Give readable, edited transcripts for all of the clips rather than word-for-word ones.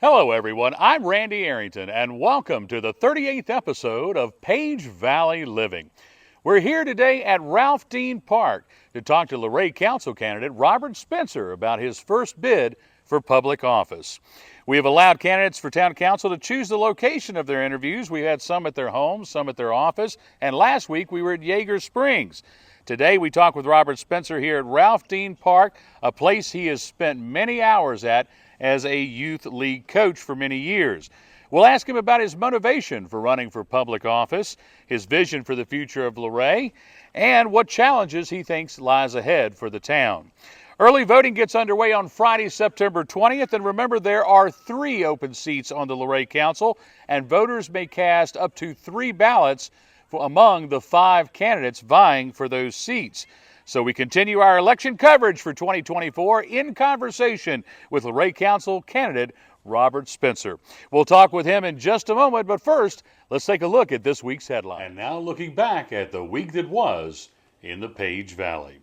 Hello, everyone. I'm Randy Arrington, and welcome to the 38th episode of Page Valley Living. We're here today at Ralph Dean Park to talk to Luray Council candidate Robert Spencer about his first bid for public office. We have allowed candidates for town council to choose the location of their interviews. We had some at their home, some at their office, and last week we were at Yeager Springs. Today we talk with Robert Spencer here at Ralph Dean Park, a place he has spent many hours at as a youth league coach for many years. We'll ask him about his motivation for running for public office, his vision for the future of Luray, and what challenges he thinks lies ahead for the town. Early voting gets underway on Friday, September 20th, and remember there are 3 open seats on the Luray Council, and voters may cast up to 3 ballots among the 5 candidates vying for those seats. So we continue our election coverage for 2024 in conversation with Luray Council candidate Robert Spencer. We'll talk with him in just a moment, but first, let's take a look at this week's headline. And now looking back at the week that was in the Page Valley.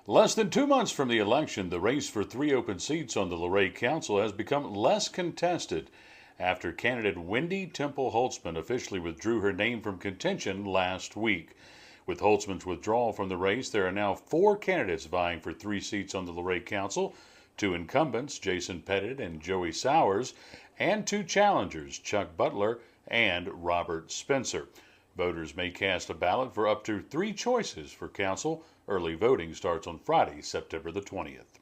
Less than 2 months from the election, the race for 3 open seats on the Luray Council has become less contested after candidate Wendy Temple Holtzman officially withdrew her name from contention last week. With Holtzman's withdrawal from the race, there are now 4 candidates vying for 3 seats on the Luray Council, 2 incumbents, Jason Pettit and Joey Sowers, and 2 challengers, Chuck Butler and Robert Spencer. Voters may cast a ballot for up to 3 choices for council. Early voting starts on Friday, September the 20th.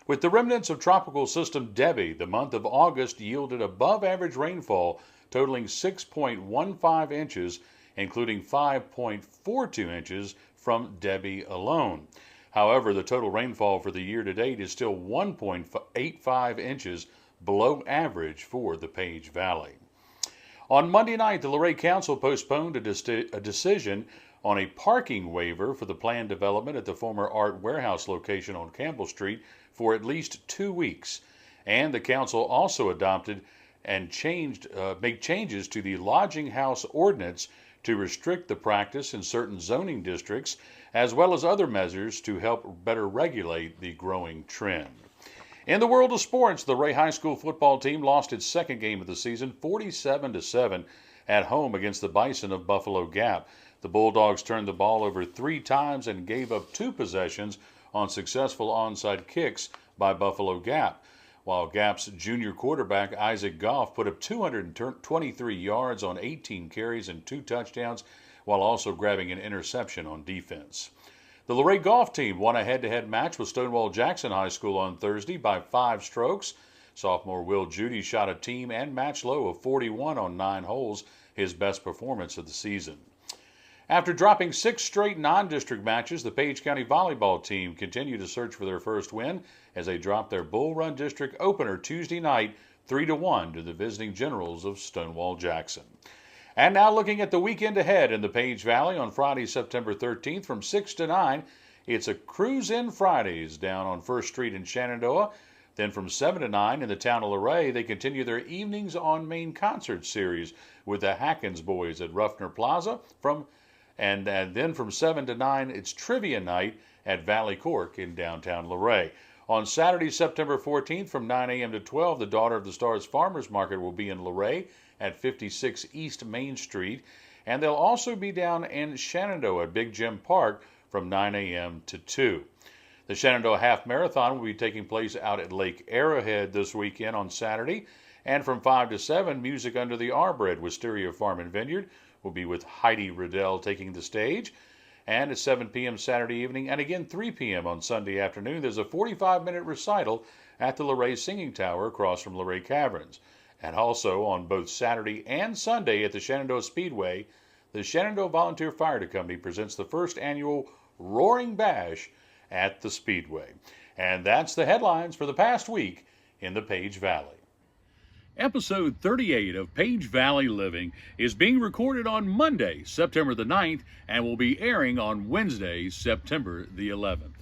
With the remnants of Tropical System Debbie, the month of August yielded above-average rainfall totaling 6.15 inches, including 5.42 inches from Debbie alone. However, the total rainfall for the year to date is still 1.85 inches below average for the Page Valley. On Monday night, the Luray Council postponed a decision on a parking waiver for the planned development at the former Art Warehouse location on Campbell Street for at least 2 weeks. And the council also adopted and made changes to the lodging house ordinance to restrict the practice in certain zoning districts, as well as other measures to help better regulate the growing trend. In the world of sports, the Luray High School football team lost its second game of the season, 47-7, at home against the Bison of Buffalo Gap. The Bulldogs turned the ball over 3 times and gave up 2 possessions on successful onside kicks by Buffalo Gap, while Gap's junior quarterback Isaac Goff put up 223 yards on 18 carries and 2 touchdowns, while also grabbing an interception on defense. The Luray golf team won a head-to-head match with Stonewall Jackson High School on Thursday by 5 strokes. Sophomore Will Judy shot a team and match low of 41 on 9 holes, his best performance of the season. After dropping 6 straight non-district matches, the Page County volleyball team continued to search for their first win as they dropped their Bull Run District opener Tuesday night 3-1 to the visiting Generals of Stonewall Jackson. And now looking at the weekend ahead in the Page Valley on Friday, September 13th from 6 to 9, it's a Cruise-In Fridays down on 1st Street in Shenandoah. Then from 7 to 9 in the town of Luray, they continue their Evenings on Main concert series with the Hackins Boys at Ruffner Plaza. And then from 7 to 9, it's Trivia Night at Valley Cork in downtown Luray. On Saturday, September 14th, from 9 a.m. to 12, the Daughter of the Stars Farmers Market will be in Luray at 56 East Main Street. And they'll also be down in Shenandoah at Big Jim Park from 9 a.m. to 2. The Shenandoah Half Marathon will be taking place out at Lake Arrowhead this weekend on Saturday. And from 5 to 7, Music Under the Arbor at Wisteria Farm and Vineyard will be with Heidi Riddell taking the stage. And at 7 p.m. Saturday evening and again 3 p.m. on Sunday afternoon, there's a 45-minute recital at the Luray Singing Tower across from Luray Caverns. And also on both Saturday and Sunday at the Shenandoah Speedway, the Shenandoah Volunteer Fire Company presents the first annual Roaring Bash at the Speedway. And that's the headlines for the past week in the Page Valley. Episode 38 of Page Valley Living is being recorded on Monday, September the 9th, and will be airing on Wednesday, September the 11th.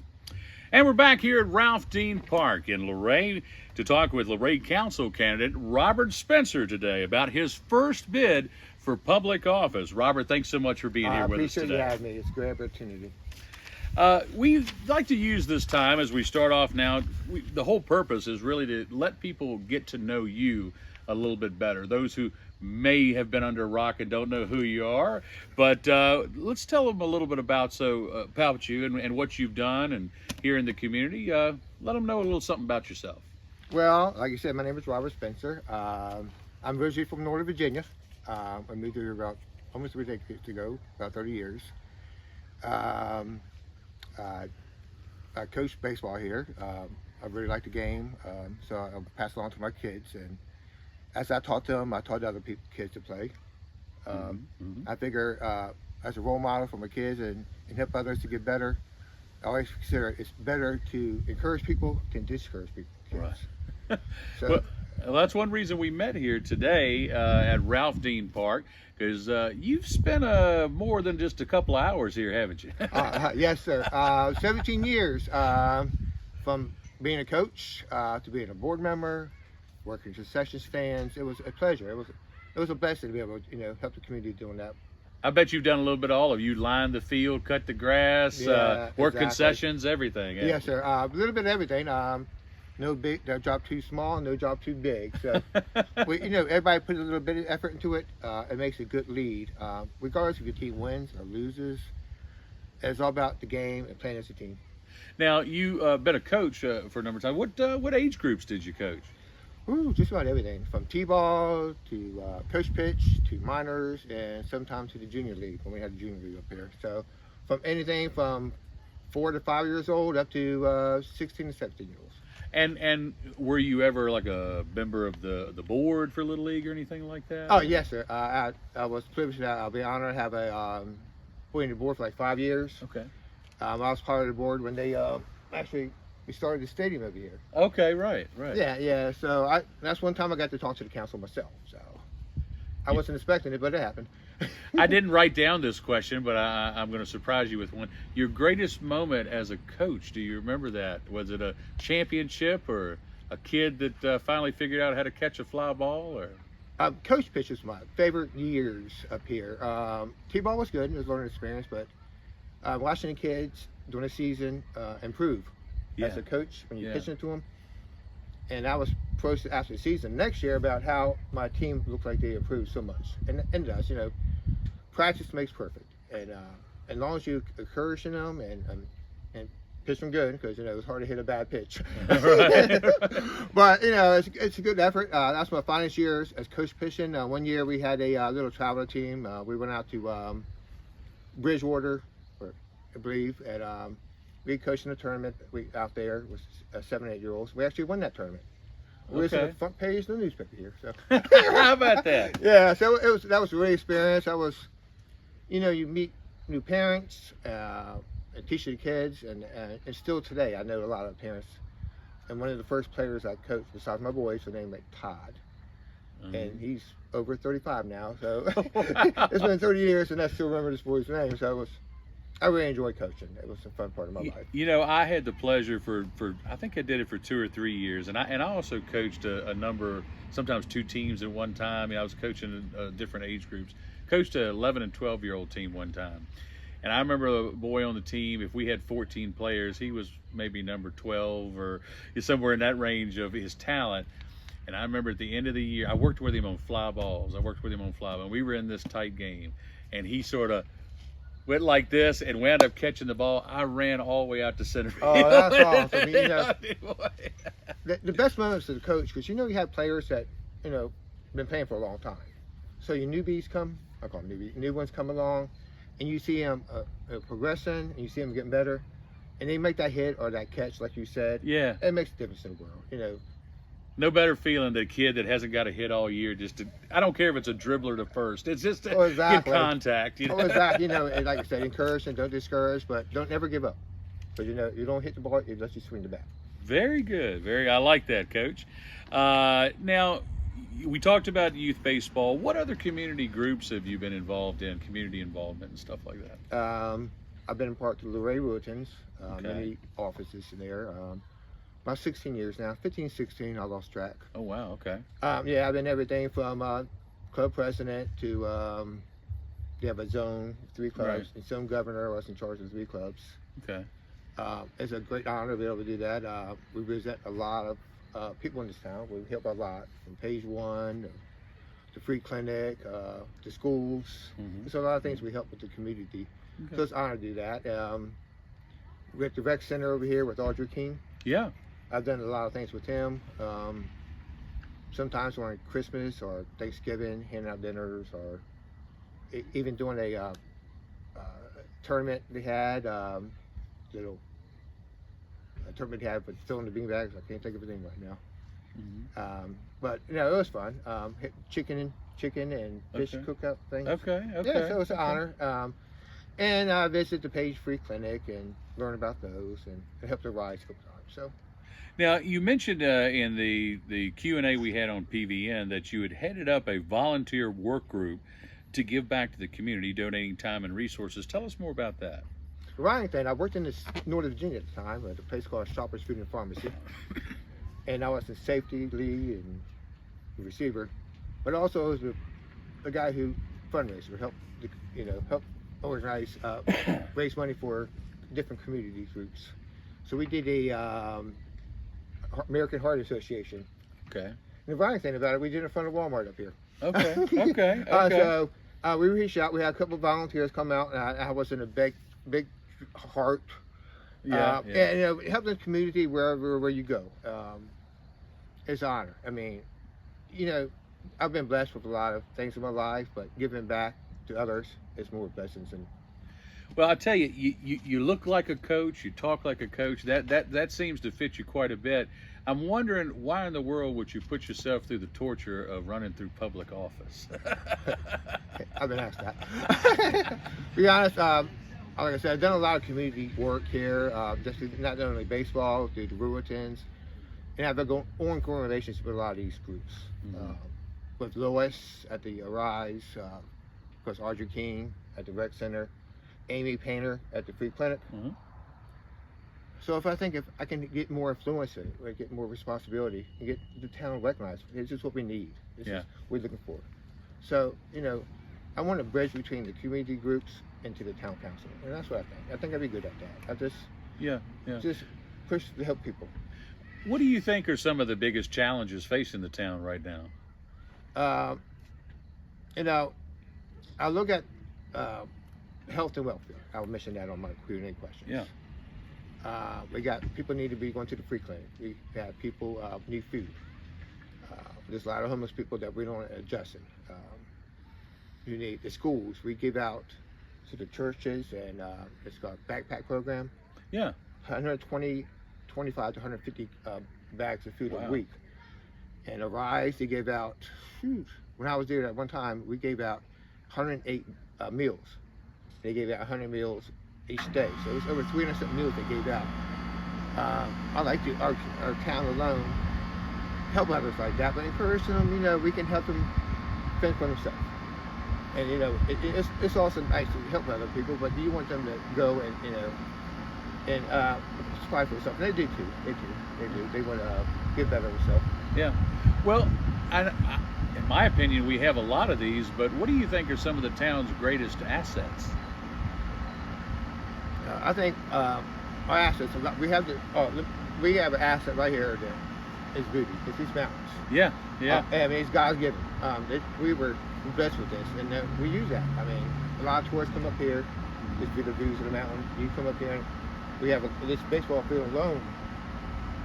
And we're back here at Ralph Dean Park in Luray to talk with Luray Council candidate Robert Spencer today about his first bid for public office. Robert, thanks so much for being here with us today. I appreciate you having me. It's a great opportunity. We like to use this time as we start off now. The whole purpose is really to let people get to know you a little bit better. Those who may have been under a rock and don't know who you are, but let's tell them a little bit about you and what you've done and here in the community. Let them know a little something about yourself. Well, like you said, my name is Robert Spencer. I'm originally from Northern Virginia. I moved here about almost 3 decades ago, about 30 years. I coach baseball here. I really like the game, so I pass it on to my kids. And as I taught them, I taught other kids to play. I figure as a role model for my kids and help others to get better, I always consider it's better to encourage people than discourage people. Right. So, well, that's one reason we met here today at Ralph Dean Park, because you've spent more than just a couple of hours here, haven't you? Yes, sir. 17 years from being a coach to being a board member, working concession stands. It was a pleasure. It was a blessing to be able to help the community doing that. I bet you've done a little bit of all of you. Lined the field, cut the grass, work concessions, everything. Yeah. Yes, sir. A little bit of everything. No job too small, no job too big. So, everybody puts a little bit of effort into it. It makes a good lead. Regardless if your team wins or loses, it's all about the game and playing as a team. Now, you've been a coach for a number of times. What age groups did you coach? Ooh, just about everything, from T-ball to coach pitch to minors, and sometimes to the junior league when we had the junior league up here. So, from anything from 4 to 5 years old up to 16 to 17 years old. And were you ever like a member of the board for Little League or anything like that? Oh, yes, sir. I was privileged. I'll be honored to have been in the board for like 5 years. Okay. I was part of the board when they we started the stadium over here. Okay, right. Yeah. So that's one time I got to talk to the council myself. So I wasn't expecting it, but it happened. I didn't write down this question, but I'm going to surprise you with one. Your greatest moment as a coach, do you remember that? Was it a championship or a kid that finally figured out how to catch a fly ball? Or coach pitch was my favorite years up here. T-ball was good. It was a learning experience, but watching the kids during the season improve as a coach when you're pitching it to them. And I was supposed to after the season next year about how my team looked like they improved so much. And it does, practice makes perfect. And as long as you encouraging them and pitch them good, because it's hard to hit a bad pitch. But it's a good effort. That's my finest years as coach pitching. One year we had a little traveler team. We went out to Bridgewater, I believe, and we coached in a tournament out there with 7 and 8 year olds. We actually won that tournament. We was on the front page of the newspaper here. So how about that? Yeah, so that was a great experience. I was, you meet new parents and teach the kids, and still today I know a lot of parents. And one of the first players I coached, besides my boys, was named Todd, and he's over 35 now. So it's been 30 years, and I still remember this boy's name. So I really enjoyed coaching. It was a fun part of my life. I had the pleasure for I think I did it for 2 or 3 years, and I also coached a number, sometimes 2 teams at one time. I was coaching different age groups. Coached an 11 and 12-year-old team one time, and I remember a boy on the team. If we had 14 players, he was maybe number 12 or somewhere in that range of his talent. And I remember at the end of the year, I worked with him on fly balls. We were in this tight game, and he sort of went like this and wound up catching the ball. I ran all the way out to center field. Oh, that's awesome. The best moments of the coach, because you have players that been playing for a long time. So your newbies come, I call them newbies, new ones come along, and you see them progressing, and you see them getting better, and they make that hit or that catch, like you said. Yeah, it makes a difference in the world. No better feeling than a kid that hasn't got a hit all year. I don't care if it's a dribbler to first. It's just get contact. Exactly. And like I said, encourage and don't discourage, but don't never give up. But you don't hit the ball, it lets you swing the bat. Very good. I like that, Coach. Now, we talked about youth baseball. What other community groups have you been involved in, community involvement and stuff like that? I've been a part of the Luray Rotans, many offices in there. About 16 years now, 15, 16, I lost track. Oh, wow, okay. Yeah, I've been everything from club president to, they have a zone, 3 clubs, and zone governor. I was in charge of 3 clubs. Okay. It's a great honor to be able to do that. We represent a lot of people in this town. We help a lot, from Page One to free clinic, to schools. There's a lot of things we help with the community. Okay. So it's an honor to do that. We're at the rec center over here with Audrey King. Yeah. I've done a lot of things with him. Sometimes during Christmas or Thanksgiving, handing out dinners, or even doing a tournament they had, little a tournament they had with filling the bean bags. I can't think of his name right now. But you know, it was fun. Chicken and fish cookout things. Okay. Yeah, so it's an honor. And I visit the Page Free Clinic and learn about those and help the rides a couple times. So. Now, you mentioned in the Q&A we had on PVN that you had headed up a volunteer work group to give back to the community, donating time and resources. Tell us more about that. The riding thing, I worked in Northern Virginia at the time at a place called Shoppers Food and Pharmacy. And I was a safety lead and receiver, but also was a guy who fundraiser, help organize, raise money for different community groups. So we did a American Heart Association. Okay. And the funny thing about it, we did it in front of Walmart up here. Okay. So we reached out. We had a couple of volunteers come out, and I was in a big heart. And you know, help the community where you go. It's an honor. I mean, you know, I've been blessed with a lot of things in my life, but giving back to others is more blessings. And well, I tell you, you look like a coach, you talk like a coach. That seems to fit you quite a bit. I'm wondering, why in the world would you put yourself through the torture of running through public office? I've been asked that. To be honest, like I said, I've done a lot of community work here, just not only baseball, through the Ruritans, and I've got ongoing relations with a lot of these groups. With Lois at the Arise, of course, Audrey King at the Rec Center, Amy Painter at the Free Clinic. So if I can get more influence in it, or get more responsibility, and get the town recognized, this is what we need. This is what we're looking for. So, you know, I want to bridge between the community groups into the town council, and that's what I think. I think I'd be good at that. I just just push to help people. What do you think are some of the biggest challenges facing the town right now? You know, I look at health and welfare. I'll mention that on my Q&A questions. We got people need to be going to the free clinic. We have people need food. There's a lot of homeless people that we don't address. You need the schools. We give out to the churches, and it's called backpack program. 125 to 150 bags of food a week. And Arise, they gave out, when I was there at one time, we gave out 108 meals. They gave out 100 meals each day. So it was over 300 meals they gave out. I like our town alone help others like that, but encourage them, you know, we can help them fend for themselves. And, you know, it's also nice to help other people, but do you want them to go and, you know, and supply for themselves? They do too. They do. They want to get better themselves. Well, in my opinion, we have a lot of these, but what do you think are some of the town's greatest assets? I think our assets. We have an asset right here that is beauty. It's these mountains. I mean, it's God's given. We were blessed with this, and we use that. I mean, a lot of tourists come up here, just view the views of the mountain. You come up here, we have this baseball field alone.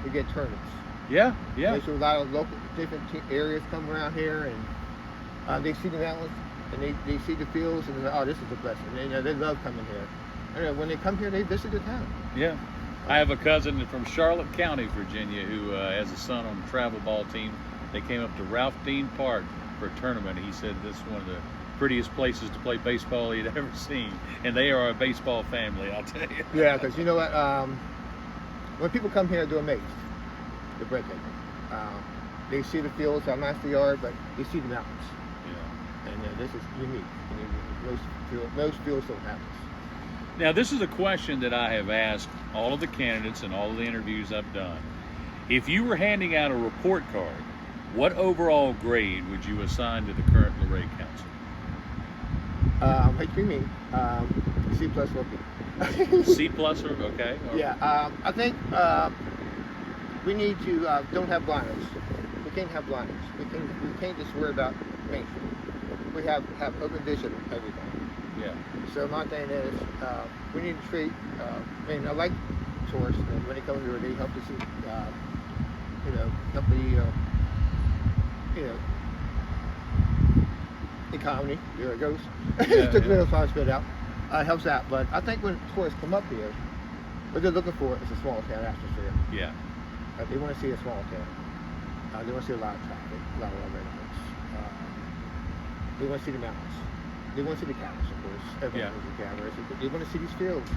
We get tournaments. There's a lot of local, different areas come around here, and they see the mountains, and they see the fields, and they're like, oh, this is a blessing. And, you know, they love coming here. And when they come here, they visit the town. I have a cousin from Charlotte County, Virginia, who has a son on the travel ball team. They came up to Ralph Dean Park for a tournament. He said this is one of the prettiest places to play baseball he'd ever seen. And they are a baseball family, I'll tell you. Yeah, because you know what? When people come here, they're amazed. They're breathtaking. They see the fields, how nice they are, but they see the mountains. And this is unique. Most fields don't have this. Now, this is a question that I have asked all of the candidates in all of the interviews I've done. If you were handing out a report card, what overall grade would you assign to the current Luray Council? Hate to be mean, C plus or B. C plus or okay? Or, Yeah, I think we need to don't have blinders. We can't have blinders. We can't just worry about Main Street. We have open vision of everything. Yeah. So my thing is we need to treat. I mean, I like tourists, and when they come here, they help us. Help the economy. There it goes. Took a little time to spit out. Helps out, but I think when tourists come up here, what they're looking for is a small town atmosphere. Yeah. They want to see a small town. They want to see a lot of traffic, a lot of residents. They want to see the mountains. They want to see the cameras, of course. Everyone wants the cameras. They want to see these fields.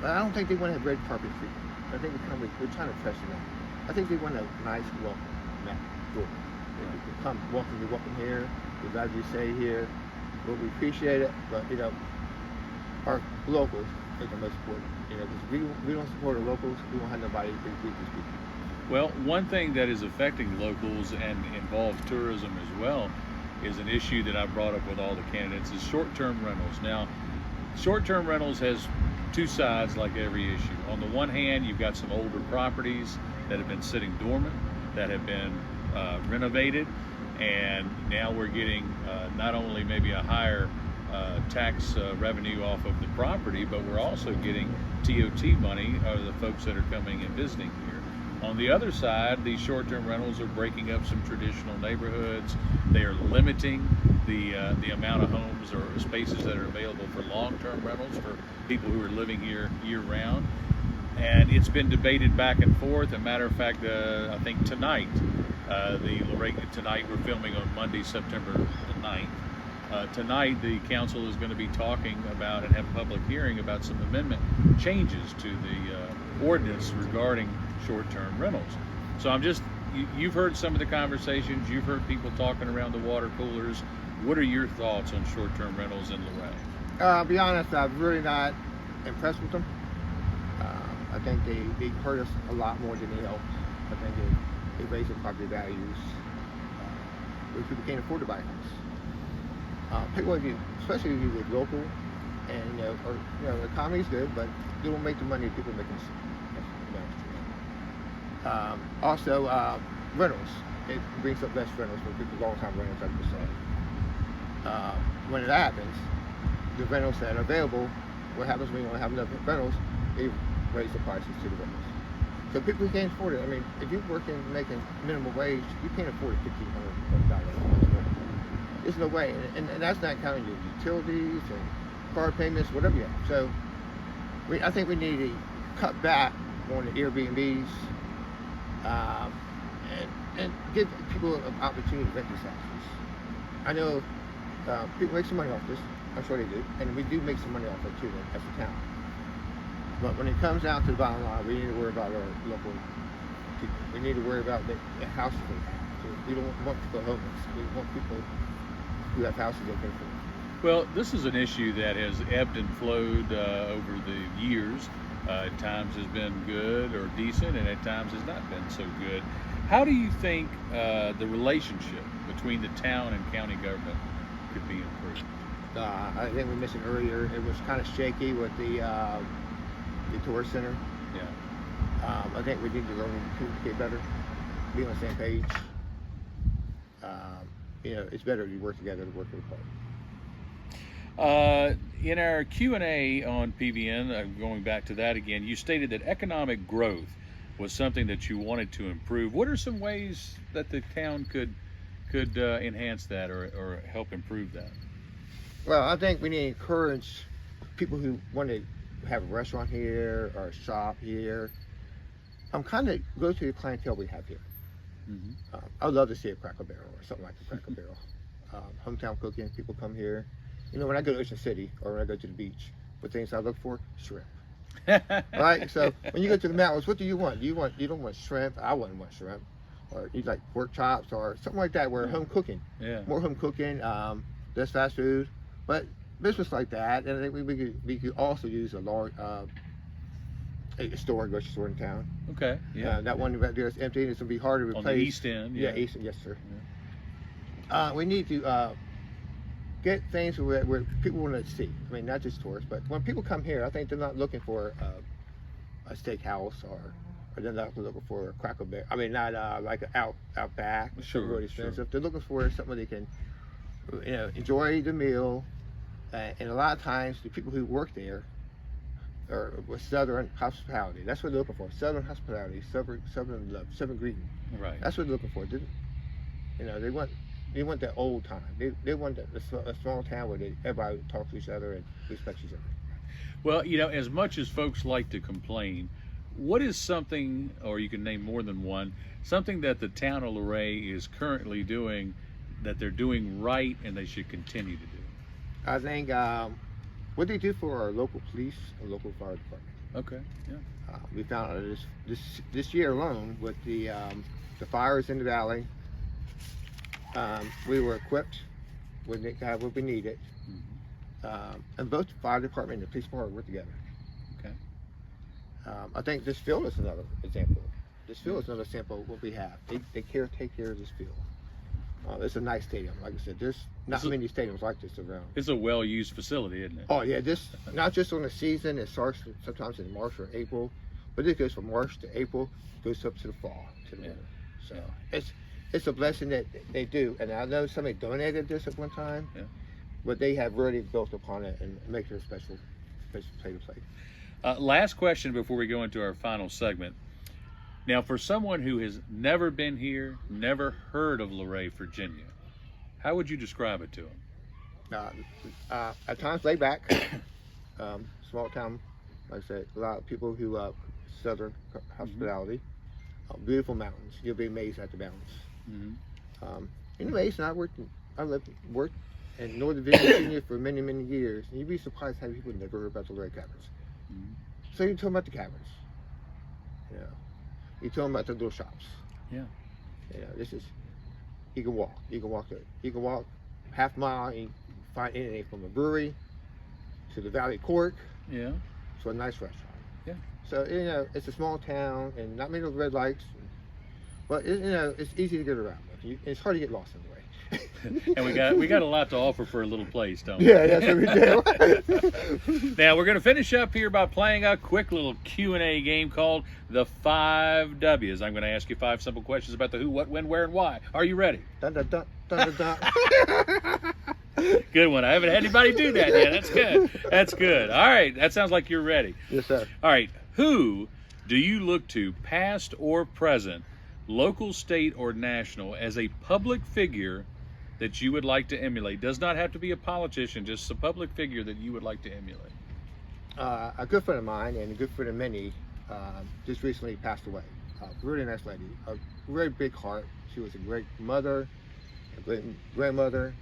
But I don't think they want to have red carpet treatment. I think we're trying to press them out. I think they want a nice welcome mat door. You're welcome here. We're glad you stay here. Well, we appreciate it, but our locals is the most important. Because we don't support our locals, we won't have nobody to treat these people. Well, one thing that is affecting locals and involves tourism as well is an issue that I brought up with all the candidates is short-term rentals. Now, short-term rentals has two sides like every issue. On the one hand, you've got some older properties that have been sitting dormant, that have been renovated, and now we're getting not only maybe a higher tax revenue off of the property, but we're also getting TOT money out of the folks that are coming and visiting here. On the other side, these short-term rentals are breaking up some traditional neighborhoods. They are limiting the amount of homes or spaces that are available for long-term rentals for people who are living here year-round. And it's been debated back and forth. As a matter of fact, I think tonight, tonight we're filming on Monday, September the 9th. Tonight, the council is going to be talking about and have a public hearing about some amendment changes to the ordinance regarding short-term rentals. So you've heard some of the conversations, you've heard people talking around the water coolers. What are your thoughts on short-term rentals in Luray? I'll be honest, I'm really not impressed with them. I think they hurt us a lot more than they help. I think they raise the property values. Where people can't afford to buy a house. Pick one of you, especially if you live local, and the economy's good, but they don't make the money people make. Also, rentals. It brings up less rentals for people, long-time rentals, like you said. When it happens, the rentals that are available, what happens when you don't have enough rentals? They raise the prices to the rentals. So people who can't afford it, I mean, if you're making minimum wage, you can't afford a $1,500 month. There's no way, and that's not counting your utilities and car payments, whatever you have. So I think we need to cut back on the Airbnbs and give people an opportunity to rent these houses. I know people make some money off this, I'm sure they do, and we do make some money off it too as a town. But when it comes down to the bottom line, we need to worry about our local people. We need to worry about the houses they have. We don't want people homeless. We want people who have houses they can afford. Well, this is an issue that has ebbed and flowed over the years. At times has been good or decent, and at times has not been so good. How do you think the relationship between the town and county government could be improved? I think we mentioned earlier, it was kind of shaky with the tourist center. Yeah. I think we need to learn to communicate better, be on the same page. It's better if you work together to work apart. In our Q&A on PVN, going back to that again, you stated that economic growth was something that you wanted to improve. What are some ways that the town could enhance that or help improve that? Well, I think we need to encourage people who want to have a restaurant here or a shop here. Kind of go to the clientele we have here. Mm-hmm. I'd love to see a Cracker Barrel or something like a Cracker Barrel. Hometown cooking, people come here. When I go to Ocean City or when I go to the beach, what things I look for? Shrimp. Right? So when you go to the mountains, what do you want? You don't want shrimp. I wouldn't want shrimp. Or you like pork chops or something like that where home cooking. Yeah. More home cooking, less fast food. But business like that, and I think we could also use a large grocery store in town. Okay. Yeah. That one right there is empty, and it's gonna be hard to replace. On the east end. Yeah, east end, yes, sir. Yeah. We need to get things where people want to see. I mean, not just tourists, but when people come here, I think they're not looking for a steakhouse or they're not looking for a Cracker Barrel. I mean, not like an out back, something really expensive. Sure. They're looking for something they can, enjoy the meal. And a lot of times, the people who work there are with Southern hospitality. That's what they're looking for. Southern hospitality, Southern love, Southern greeting. Right. That's what they're looking for. They want that old time. They want a small town where everybody talks to each other and respects each other. Well, as much as folks like to complain, what is something, or you can name more than one, something that the town of Luray is currently doing that they're doing right and they should continue to do? I think what they do for our local police and local fire department. Okay. Yeah. We found out this year alone with the fires in the valley. We were equipped with what we needed, and both the fire department and the police department work together. Okay. I think this field is another example. This field is another example of what we have. They take care of this field. It's a nice stadium. Like I said, there's not many stadiums like this around. It's a well-used facility, isn't it? Oh yeah, this not just on the season. It starts sometimes in March or April, but it goes from March to April, goes up to the fall, to the winter. So it's a blessing that they do. And I know somebody donated this at one time, but they have really built upon it and make it a special place to play. Last question before we go into our final segment. Now, for someone who has never been here, never heard of Luray, Virginia, how would you describe it to them? At times laid back, small town, like I said, a lot of people who Southern hospitality, beautiful mountains. You'll be amazed at the mountains. Anyways, I worked in Northern Virginia for many years, and you'd be surprised how many people never heard about the Luray caverns. So you tell them about the caverns. You tell them about the little shops. Yeah. This is, you can walk there. You can walk half mile and you find anything from a brewery to the Valley Court. Yeah. To a nice restaurant. Yeah. So, it's a small town and not many red lights, but it's easy to get around. It's hard to get lost in the way. And we got a lot to offer for a little place, don't we? Yeah, that's what we do. Now we're going to finish up here by playing a quick little Q&A game called the 5 W's. I'm going to ask you 5 simple questions about the who, what, when, where, and why. Are you ready? Dun, dun, dun, dun, dun, dun. Good one. I haven't had anybody do that yet. That's good. That's good. All right. That sounds like you're ready. Yes, sir. All right. Who do you look to, past or present, local, state, or national, as a public figure that you would like to emulate? Does not have to be a politician, just a public figure that you would like to emulate. A good friend of mine and a good friend of many just recently passed away. A really nice lady, a very big heart. She was a great mother, a great grandmother.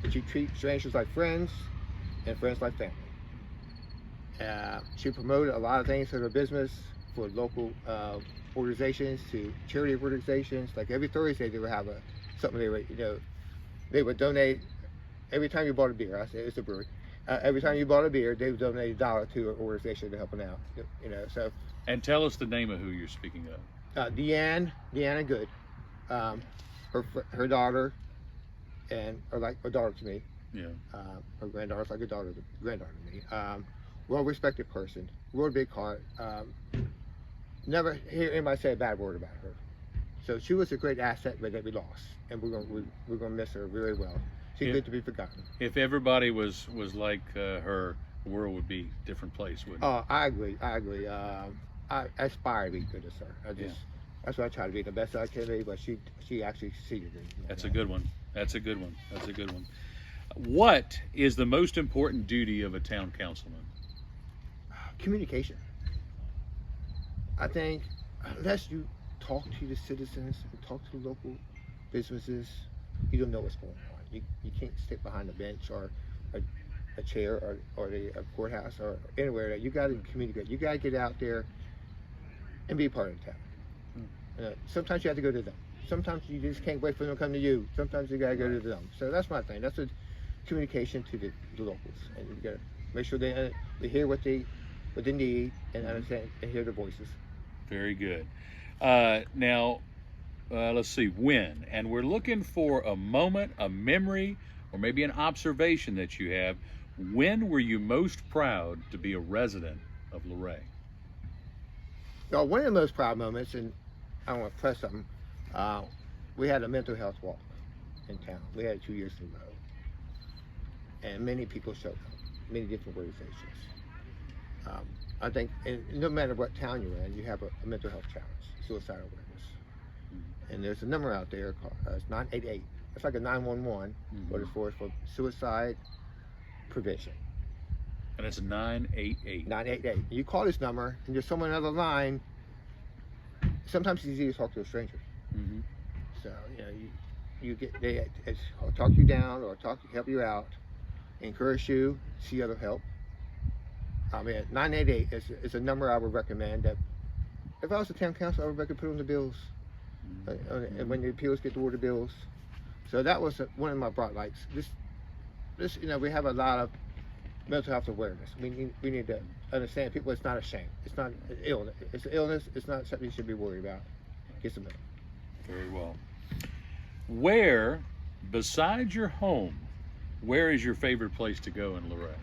She treats strangers like friends and friends like family. She promoted a lot of things in her business for local organizations to charity organizations. Like every Thursday they would have something they would donate. Every time you bought a beer, I say it's a brewery. Every time you bought a beer, they would donate $1 to an organization to help them out. So. And tell us the name of who you're speaking of. Deanna Good, her daughter, and or like a daughter to me. Yeah. Her granddaughter's like a granddaughter to me. Well-respected person, real big heart. Never hear anybody say a bad word about her. So she was a great asset, but that we lost, and we're gonna miss her very well. She's good to be forgotten. If everybody was like her, the world would be a different place, wouldn't it? Oh, I agree. I aspire to be good as her. That's what I try to be, the best I can be. But she actually succeeded. That's a good one. That's a good one. That's a good one. What is the most important duty of a town councilman? Communication. I think unless you talk to the citizens and talk to the local businesses, you don't know what's going on. You can't sit behind a bench or a chair or a courthouse or anywhere. That you got to communicate. You got to get out there and be part of the town. Sometimes you have to go to them. Sometimes you just can't wait for them to come to you. Sometimes you got to go to them. So that's my thing. That's a communication to the locals, and you got to make sure they hear what they need and understand and hear their voices. Very good. Now, let's see, when. And we're looking for a moment, a memory, or maybe an observation that you have, when were you most proud to be a resident of Luray? So one of the most proud moments, and I don't want to press something, we had a mental health walk in town. We had it 2 years in a row. And many people showed up, many different organizations. I think, and no matter what town you're in, you have a mental health challenge, suicide awareness. And there's a number out there called it's 988. It's like a 911, but it's for suicide prevention. And it's 988. 988. You call this number, and there's someone on the other line. Sometimes it's easy to talk to a stranger. So you get they talk you down or help you out, encourage you, see other help. I mean, 988 is a number I would recommend. That if I was a town council, I would recommend put on the bills. And when the appeals get toward the bills. So that was one of my bright lights. This we have a lot of mental health awareness. We need to understand people. It's not a shame. It's not an illness. It's an illness. It's not something you should be worried about. Get some help. Very well. Where, besides your home, where is your favorite place to go in Luray?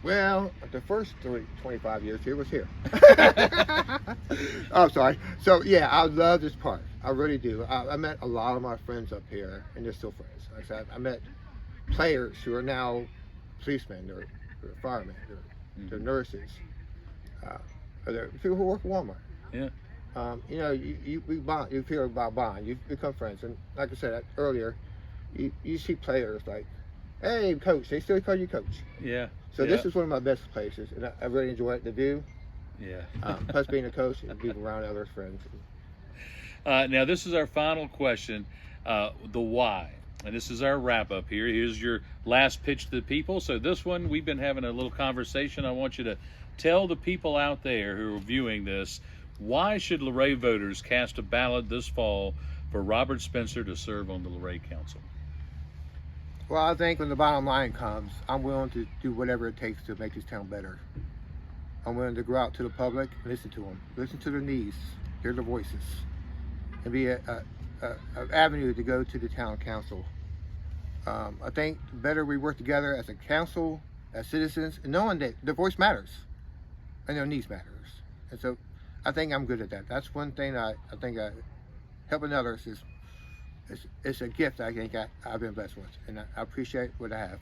Well, the first 25 years here was here. Oh, sorry. So yeah, I love this park. I really do. I met a lot of my friends up here, and they're still friends. Like I said, I met players who are now policemen, or firemen, or nurses, or they're people who work at Walmart. Yeah. We bond. You feel about bond. You become friends, and like I said earlier, you see players like, "Hey, coach," they still call you coach. Yeah. So this is one of my best places, and I really enjoy it. The view. Yeah. Plus being a coach and being around other friends. Now this is our final question, the why. And this is our wrap up here. Here's your last pitch to the people. So this one, we've been having a little conversation. I want you to tell the people out there who are viewing this, why should Luray voters cast a ballot this fall for Robert Spencer to serve on the Luray Council? Well, I think when the bottom line comes, I'm willing to do whatever it takes to make this town better. I'm willing to go out to the public and listen to them, listen to their needs, hear their voices, and be an avenue to go to the town council. I think the better we work together as a council, as citizens, and knowing that their voice matters and their needs matters. And so I think I'm good at that. That's one thing I think helping others is it's a gift I think I've been blessed with, and I appreciate what I have.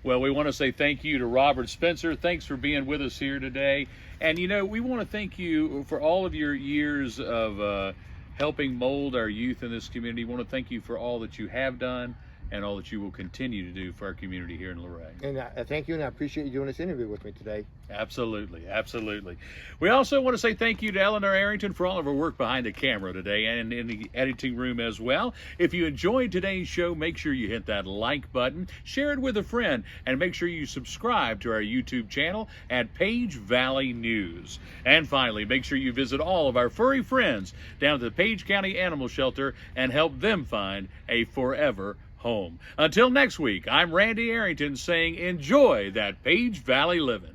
Well, we want to say thank you to Robert Spencer. Thanks for being with us here today. And, we want to thank you for all of your years of helping mold our youth in this community. We want to thank you for all that you have done and all that you will continue to do for our community here in Luray. And I thank you, and I appreciate you doing this interview with me today. Absolutely, absolutely. We also want to say thank you to Eleanor Arrington for all of her work behind the camera today and in the editing room as well. If you enjoyed today's show, make sure you hit that like button, share it with a friend, and make sure you subscribe to our YouTube channel at Page Valley News. And finally, make sure you visit all of our furry friends down at the Page County Animal Shelter and help them find a forever home. Until next week, I'm Randy Arrington saying enjoy that Page Valley living.